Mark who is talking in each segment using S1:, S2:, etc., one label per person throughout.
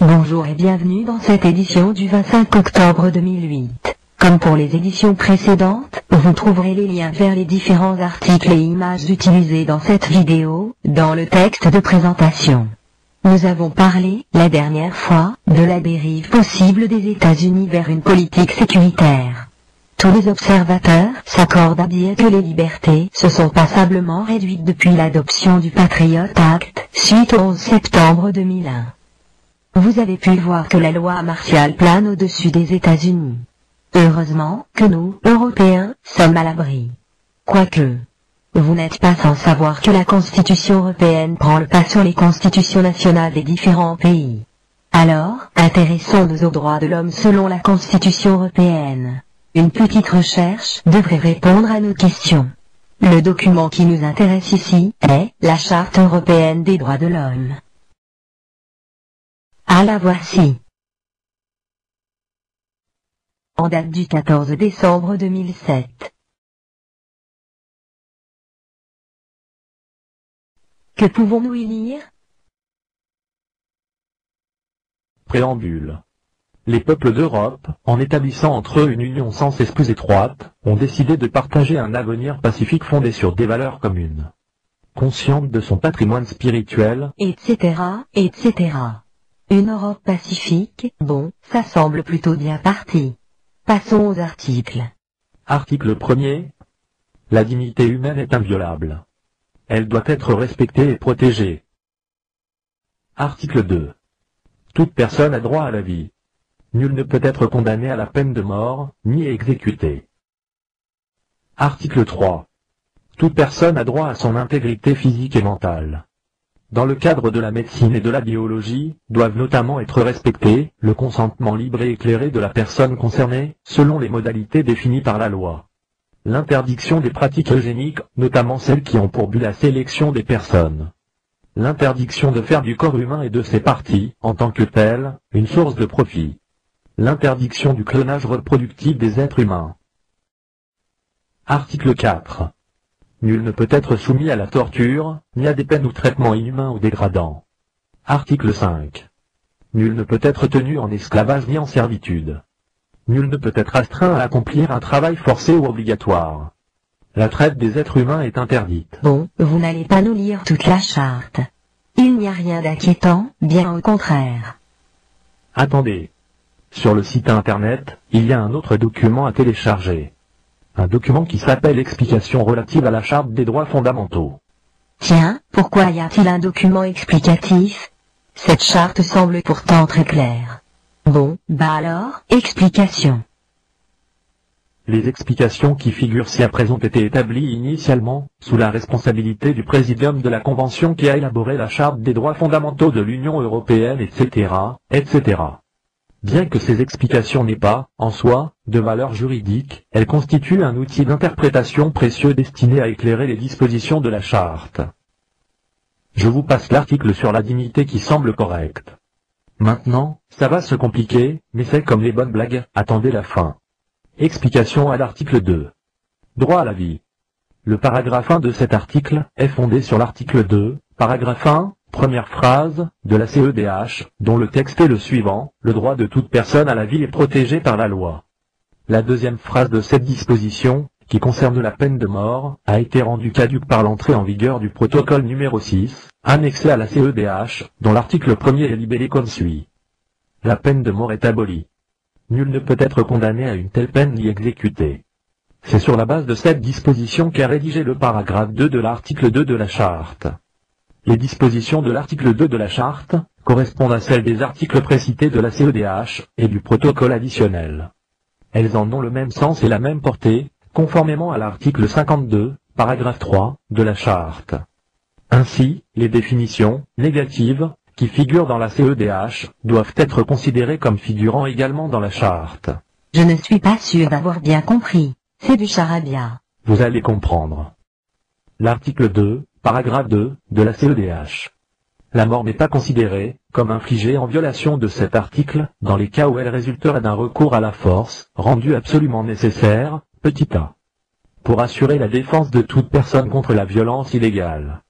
S1: Bonjour et bienvenue dans cette édition du 25 octobre 2008. Comme pour les éditions précédentes, vous trouverez les liens vers les différents articles et images utilisés dans cette vidéo, dans le texte de présentation. Nous avons parlé, la dernière fois, de la dérive possible des États-Unis vers une politique sécuritaire. Tous les observateurs s'accordent à dire que les libertés se sont passablement réduites depuis l'adoption du Patriot Act, suite au 11 septembre 2001. Vous avez pu voir que la loi martiale plane au-dessus des États-Unis. Heureusement que nous, Européens, sommes à l'abri. Quoique, vous n'êtes pas sans savoir que la Constitution européenne prend le pas sur les constitutions nationales des différents pays. Alors, intéressons-nous aux droits de l'homme selon la Constitution européenne. Une petite recherche devrait répondre à nos questions. Le document qui nous intéresse ici est la Charte européenne des droits de l'homme. Ah, la voici. En date du 14 décembre 2007. Que pouvons-nous y lire?
S2: Préambule. Les peuples d'Europe, en établissant entre eux une union sans cesse plus étroite, ont décidé de partager un avenir pacifique fondé sur des valeurs communes. Consciente de son patrimoine spirituel,
S1: etc., etc. Une Europe pacifique, bon, ça semble plutôt bien parti. Passons aux articles.
S2: Article 1er. La dignité humaine est inviolable. Elle doit être respectée et protégée. Article 2. Toute personne a droit à la vie. Nul ne peut être condamné à la peine de mort, ni exécuté. Article 3. Toute personne a droit à son intégrité physique et mentale. Dans le cadre de la médecine et de la biologie, doivent notamment être respectés le consentement libre et éclairé de la personne concernée, selon les modalités définies par la loi. L'interdiction des pratiques eugéniques, notamment celles qui ont pour but la sélection des personnes. L'interdiction de faire du corps humain et de ses parties, en tant que telle, une source de profit. L'interdiction du clonage reproductif des êtres humains. Article 4. Nul ne peut être soumis à la torture, ni à des peines ou traitements inhumains ou dégradants. Article 5. Nul ne peut être tenu en esclavage ni en servitude. Nul ne peut être astreint à accomplir un travail forcé ou obligatoire. La traite des êtres humains est interdite.
S1: Bon, vous n'allez pas nous lire toute la charte. Il n'y a rien d'inquiétant, bien au contraire.
S2: Attendez. Sur le site internet, il y a un autre document à télécharger. Un document qui s'appelle Explication relative à la Charte des droits fondamentaux.
S1: Tiens, pourquoi y a-t-il un document explicatif? Cette charte semble pourtant très claire. Bon, bah alors, explication.
S2: Les explications qui figurent ci-après ont été établies initialement, sous la responsabilité du Présidium de la Convention qui a élaboré la Charte des droits fondamentaux de l'Union européenne, etc., etc. Bien que ces explications n'aient pas, en soi, de valeur juridique, elles constituent un outil d'interprétation précieux destiné à éclairer les dispositions de la Charte. Je vous passe l'article sur la dignité qui semble correct. Maintenant, ça va se compliquer, mais c'est comme les bonnes blagues, attendez la fin. Explication à l'article 2. Droit à la vie. Le paragraphe 1 de cet article est fondé sur l'article 2, paragraphe 1, première phrase, de la CEDH, dont le texte est le suivant: le droit de toute personne à la vie est protégé par la loi. La deuxième phrase de cette disposition, qui concerne la peine de mort, a été rendue caduque par l'entrée en vigueur du protocole numéro 6, annexé à la CEDH, dont l'article 1er est libellé comme suit. La peine de mort est abolie. Nul ne peut être condamné à une telle peine ni exécuté. C'est sur la base de cette disposition qu'est rédigé le paragraphe 2 de l'article 2 de la Charte. Les dispositions de l'article 2 de la Charte correspondent à celles des articles précités de la CEDH et du protocole additionnel. Elles en ont le même sens et la même portée, conformément à l'article 52, paragraphe 3, de la Charte. Ainsi, les définitions négatives qui figurent dans la CEDH doivent être considérées comme figurant également dans la Charte.
S1: Je ne suis pas sûr d'avoir bien compris. C'est du charabia.
S2: Vous allez comprendre. L'article 2, paragraphe 2, de la CEDH. La mort n'est pas considérée comme infligée en violation de cet article, dans les cas où elle résulterait d'un recours à la force, rendu absolument nécessaire, petit a. Pour assurer la défense de toute personne contre la violence illégale.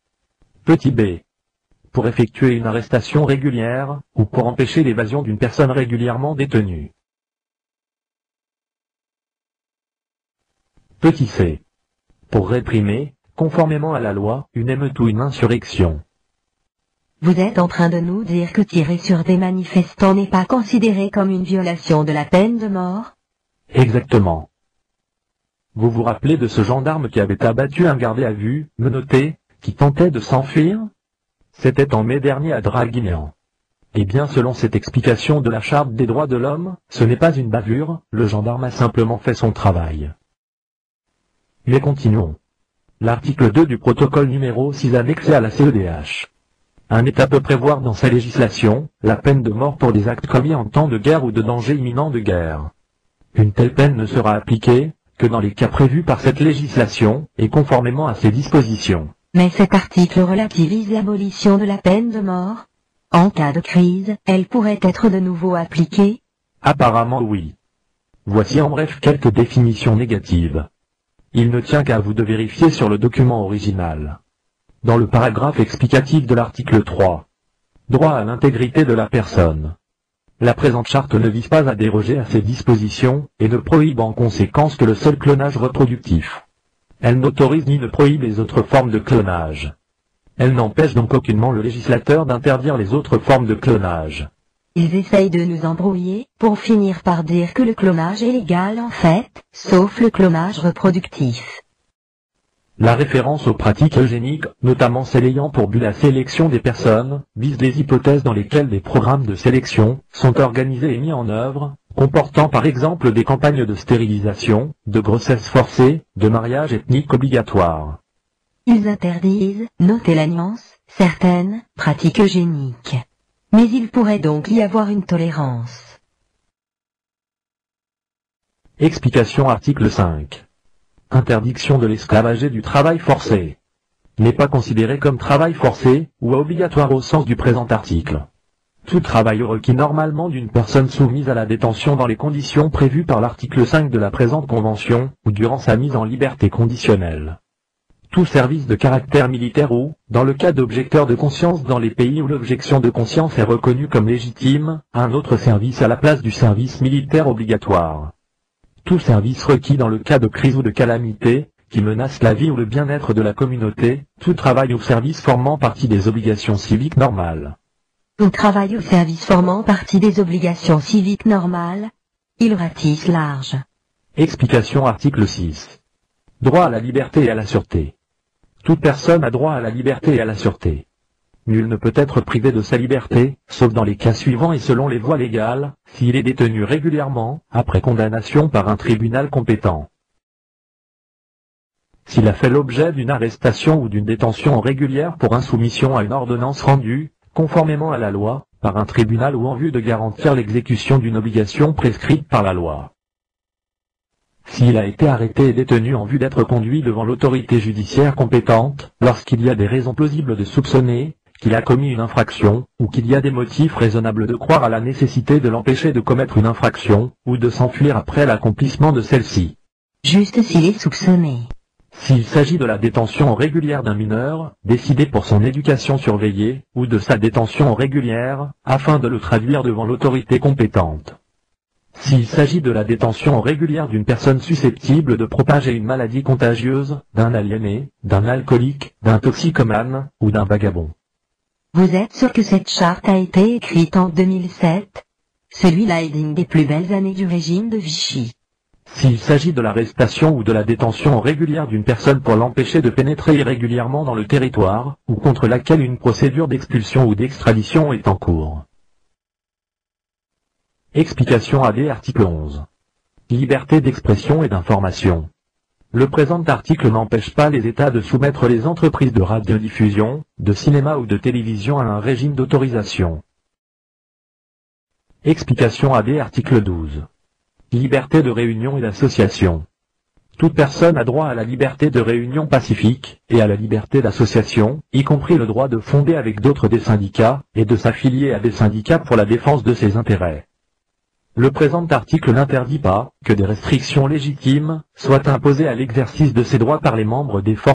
S2: Petit b. pour effectuer une arrestation régulière, ou pour empêcher l'évasion d'une personne régulièrement détenue. Petit c. Pour réprimer, conformément à la loi, une émeute ou une insurrection.
S1: Vous êtes en train de nous dire que tirer sur des manifestants n'est pas considéré comme une violation de la peine de mort?
S2: Exactement. Vous vous rappelez de ce gendarme qui avait abattu un gardé à vue, menotté, qui tentait de s'enfuir? C'était en mai dernier à Draguignan. Eh bien, selon cette explication de la Charte des droits de l'homme, ce n'est pas une bavure, le gendarme a simplement fait son travail. Mais continuons. L'article 2 du protocole numéro 6 annexé à la CEDH. Un État peut prévoir dans sa législation la peine de mort pour des actes commis en temps de guerre ou de danger imminent de guerre. Une telle peine ne sera appliquée que dans les cas prévus par cette législation et conformément à ses dispositions.
S1: Mais cet article relativise l'abolition de la peine de mort. En cas de crise, elle pourrait être de nouveau appliquée?
S2: Apparemment oui. Voici en bref quelques définitions négatives. Il ne tient qu'à vous de vérifier sur le document original. Dans le paragraphe explicatif de l'article 3. Droit à l'intégrité de la personne. La présente charte ne vise pas à déroger à ces dispositions, et ne prohibe en conséquence que le seul clonage reproductif. Elle n'autorise ni ne prohibe les autres formes de clonage. Elle n'empêche donc aucunement le législateur d'interdire les autres formes de clonage.
S1: Ils essayent de nous embrouiller, pour finir par dire que le clonage est légal en fait, sauf le clonage reproductif.
S2: La référence aux pratiques eugéniques, notamment celles ayant pour but la sélection des personnes, vise les hypothèses dans lesquelles des programmes de sélection sont organisés et mis en œuvre, comportant par exemple des campagnes de stérilisation, de grossesse forcée, de mariage ethnique obligatoire.
S1: Ils interdisent, notez la nuance, certaines pratiques eugéniques. Mais il pourrait donc y avoir une tolérance.
S2: Explication article 5. Interdiction de l'esclavage et du travail forcé. N'est pas considéré comme travail forcé, ou obligatoire au sens du présent article. Tout travail requis normalement d'une personne soumise à la détention dans les conditions prévues par l'article 5 de la présente convention, ou durant sa mise en liberté conditionnelle. Tout service de caractère militaire ou, dans le cas d'objecteurs de conscience dans les pays où l'objection de conscience est reconnue comme légitime, un autre service à la place du service militaire obligatoire. Tout service requis dans le cas de crise ou de calamité, qui menace la vie ou le bien-être de la communauté, tout travail ou service formant partie des obligations civiques normales.
S1: Tout travail ou service formant partie des obligations civiques normales. Il ratisse large.
S2: Explication article 6. Droit à la liberté et à la sûreté. Toute personne a droit à la liberté et à la sûreté. Nul ne peut être privé de sa liberté, sauf dans les cas suivants et selon les voies légales, s'il est détenu régulièrement, après condamnation par un tribunal compétent. S'il a fait l'objet d'une arrestation ou d'une détention régulière pour insoumission à une ordonnance rendue, conformément à la loi, par un tribunal ou en vue de garantir l'exécution d'une obligation prescrite par la loi. S'il a été arrêté et détenu en vue d'être conduit devant l'autorité judiciaire compétente, lorsqu'il y a des raisons plausibles de soupçonner qu'il a commis une infraction, ou qu'il y a des motifs raisonnables de croire à la nécessité de l'empêcher de commettre une infraction, ou de s'enfuir après l'accomplissement de celle-ci.
S1: Juste s'il est soupçonné.
S2: S'il s'agit de la détention régulière d'un mineur, décidé pour son éducation surveillée, ou de sa détention régulière, afin de le traduire devant l'autorité compétente. S'il s'agit de la détention régulière d'une personne susceptible de propager une maladie contagieuse, d'un aliéné, d'un alcoolique, d'un toxicomane, ou d'un vagabond.
S1: Vous êtes sûr que cette charte a été écrite en 2007? Celui-là est digne des plus belles années du régime de Vichy.
S2: S'il s'agit de l'arrestation ou de la détention régulière d'une personne pour l'empêcher de pénétrer irrégulièrement dans le territoire, ou contre laquelle une procédure d'expulsion ou d'extradition est en cours. Explication AD article 11. Liberté d'expression et d'information. Le présent article n'empêche pas les États de soumettre les entreprises de radiodiffusion, de cinéma ou de télévision à un régime d'autorisation. Explication AD article 12. Liberté de réunion et d'association. Toute personne a droit à la liberté de réunion pacifique, et à la liberté d'association, y compris le droit de fonder avec d'autres des syndicats, et de s'affilier à des syndicats pour la défense de ses intérêts. Le présent article n'interdit pas que des restrictions légitimes soient imposées à l'exercice de ces droits par les membres des forces